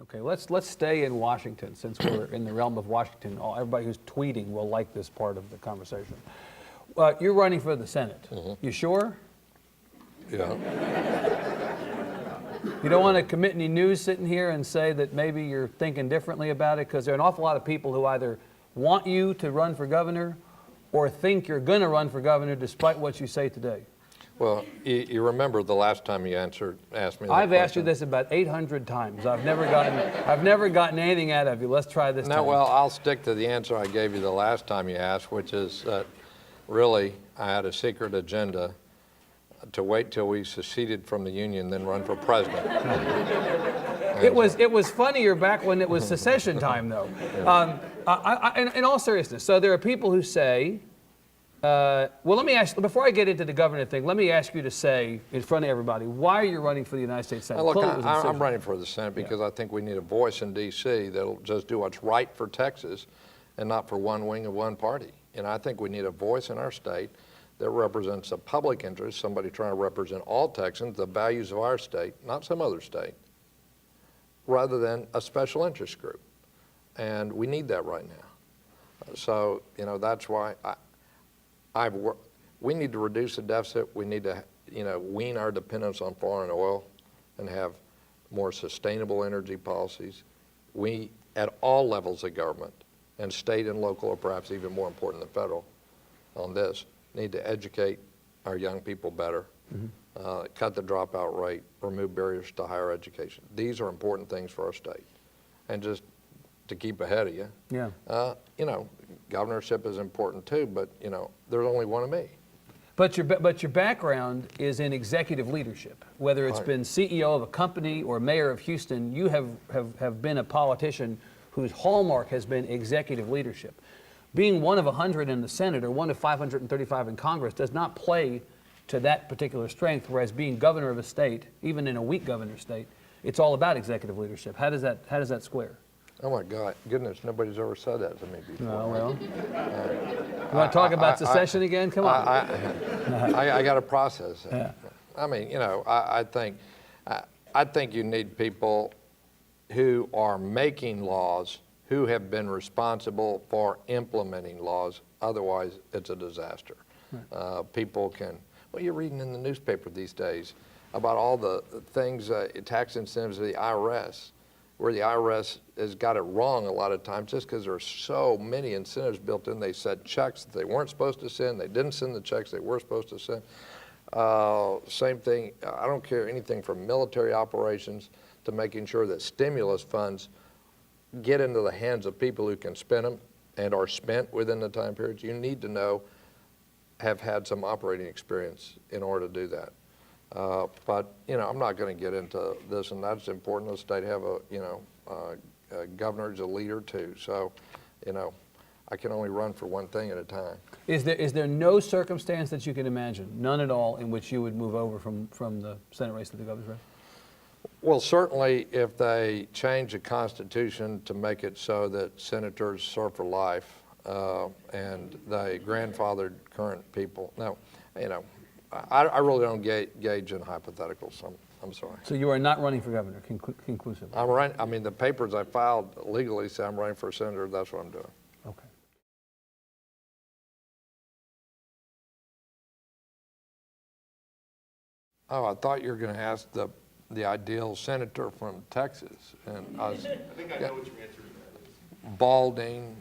Okay, let's stay in Washington since we're in the realm of Washington. Everybody who's tweeting will like this part of the conversation. You're running for the Senate. You sure? Yeah. You don't want to commit any news sitting here and say that maybe you're thinking differently about it, because there are an awful lot of people who either want you to run for governor or think you're going to run for governor despite what you say today. Well, you remember the last time you asked me that I've asked you question? this about 800 times. I've never gotten anything out of you. Let's try this No, time. well, I'll stick to the answer I gave you the last time you asked, which is that really I had a secret agenda to wait till we seceded from the Union, then run for president. It was funnier back when it was secession time, though. In all seriousness, so there are people who say, well, let me ask, before I get into the governor thing, let me ask you to say in front of everybody, why are you running for the United States Senate? Look, I'm running for the Senate because I think we need a voice in D.C. that'll just do what's right for Texas and not for one wing of one party. And I think we need a voice in our state that represents a public interest, somebody trying to represent all Texans, the values of our state, not some other state, rather than a special interest group. And we need that right now. So, that's why we need to reduce the deficit. We need to, wean our dependence on foreign oil and have more sustainable energy policies. We, at all levels of government, and state and local, or perhaps even more important than federal on this, need to educate our young people better, cut the dropout rate, remove barriers to higher education. These are important things for our state. And just to keep ahead of you, governorship is important too, but there's only one of me. But your background is in executive leadership. Whether it's been CEO of a company or mayor of Houston, you have been a politician whose hallmark has been executive leadership. Being one of 100 in the Senate or one of 535 in Congress does not play to that particular strength, whereas being governor of a state, even in a weak governor state, it's all about executive leadership. How does that square? Oh my God, goodness, nobody's ever said that to me before. Oh, well. You want to talk about secession again? Come on. I got to process it. Yeah. I mean, I think you need people who are making laws, who have been responsible for implementing laws. Otherwise, it's a disaster. Right. People can, well, you're reading in the newspaper these days about all the things, tax incentives of the IRS, where the IRS has got it wrong a lot of times just because there are so many incentives built in. They sent checks that they weren't supposed to send. They didn't send the checks they were supposed to send. Same thing, I don't care anything from military operations to making sure that stimulus funds get into the hands of people who can spend them and are spent within the time periods. You need to have had some operating experience in order to do that. But I'm not going to get into this, and that's important. The state have a governor as a leader too. So, I can only run for one thing at a time. Is there no circumstance that you can imagine, none at all, in which you would move over from the Senate race to the governor's race? Well, certainly if they change the Constitution to make it so that senators serve for life and they grandfathered current people. No, I really don't gauge in hypotheticals. I'm sorry. So you are not running for governor, conclusively? I'm running. I mean, the papers I filed legally say I'm running for senator. That's what I'm doing. Okay. Oh, I thought you were going to ask the ideal senator from Texas, and I think I know what your answer to that is. Balding.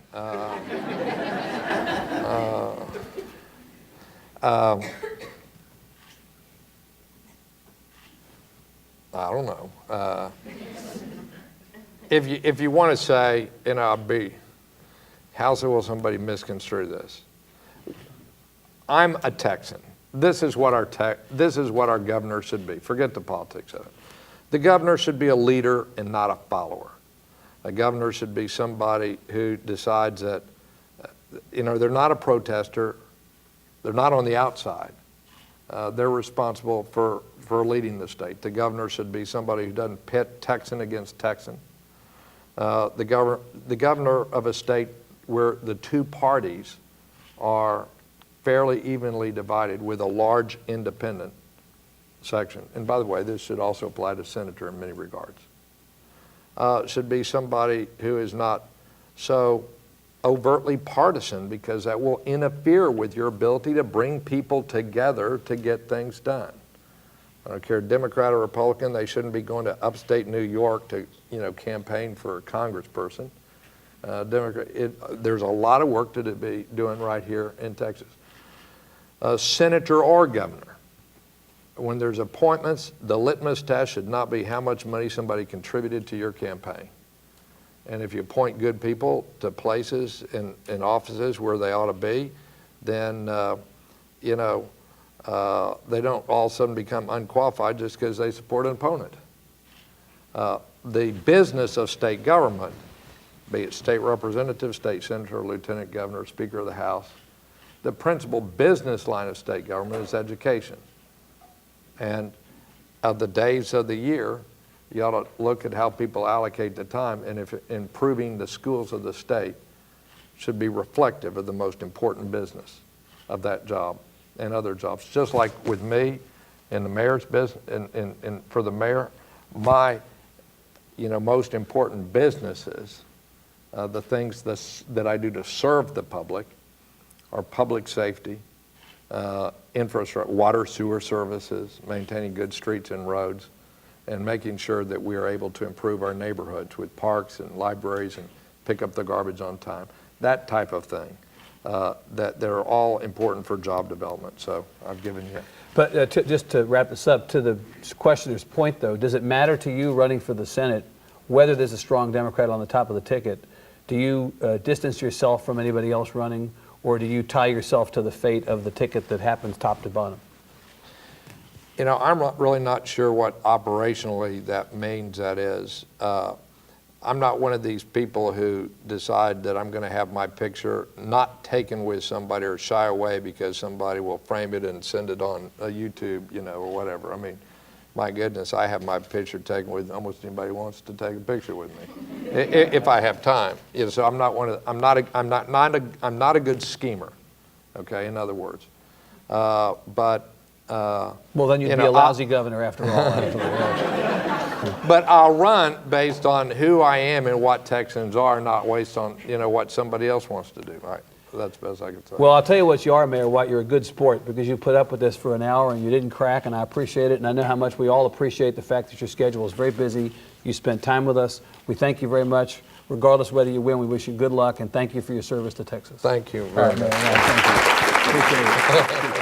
I don't know. If you want to say, how will somebody misconstrue this? I'm a Texan. This is what our governor should be. Forget the politics of it. The governor should be a leader and not a follower. A governor should be somebody who decides that, they're not a protester. They're not on the outside. They're responsible for leading the state. The governor should be somebody who doesn't pit Texan against Texan. The governor of a state where the two parties are fairly evenly divided with a large independent section. And by the way, this should also apply to senator in many regards. should be somebody who is not so overtly partisan, because that will interfere with your ability to bring people together to get things done. I don't care, Democrat or Republican, they shouldn't be going to upstate New York to, campaign for a congressperson. There's a lot of work to be doing right here in Texas. Senator or governor, when there's appointments, the litmus test should not be how much money somebody contributed to your campaign. And if you appoint good people to places in offices where they ought to be, then, they don't all of a sudden become unqualified just because they support an opponent. The business of state government, be it state representative, state senator, lieutenant governor, speaker of the House, the principal business line of state government is education. And of the days of the year, you ought to look at how people allocate the time, and if improving the schools of the state should be reflective of the most important business of that job and other jobs. Just like with me in the mayor's business, and for the mayor, my most important businesses, the things that I do to serve the public, are public safety, infrastructure, water, sewer services, maintaining good streets and roads, and making sure that we are able to improve our neighborhoods with parks and libraries and pick up the garbage on time. That type of thing, that they're all important for job development. So I've given you. But just to wrap this up, to the questioner's point though, does it matter to you running for the Senate whether there's a strong Democrat on the top of the ticket? Do you distance yourself from anybody else running, or do you tie yourself to the fate of the ticket that happens top to bottom? I'm really not sure what operationally that means, that is. I'm not one of these people who decide that I'm going to have my picture not taken with somebody or shy away because somebody will frame it and send it on YouTube, or whatever. I mean, my goodness, I have my picture taken with almost anybody who wants to take a picture with me, if I have time. So I'm not one of. I'm not a good schemer. Okay, in other words, but. Well, then you'd be a lousy governor after all. But I'll run based on who I am and what Texans are, not based on what somebody else wants to do. Right? That's the best I can say. Well, I'll tell you what you are, Mayor White. You're a good sport because you put up with this for an hour and you didn't crack, and I appreciate it. And I know how much we all appreciate the fact that your schedule is very busy. You spent time with us. We thank you very much. Regardless whether you win, we wish you good luck and thank you for your service to Texas. Thank you very much. Mayor, thank you. Appreciate it.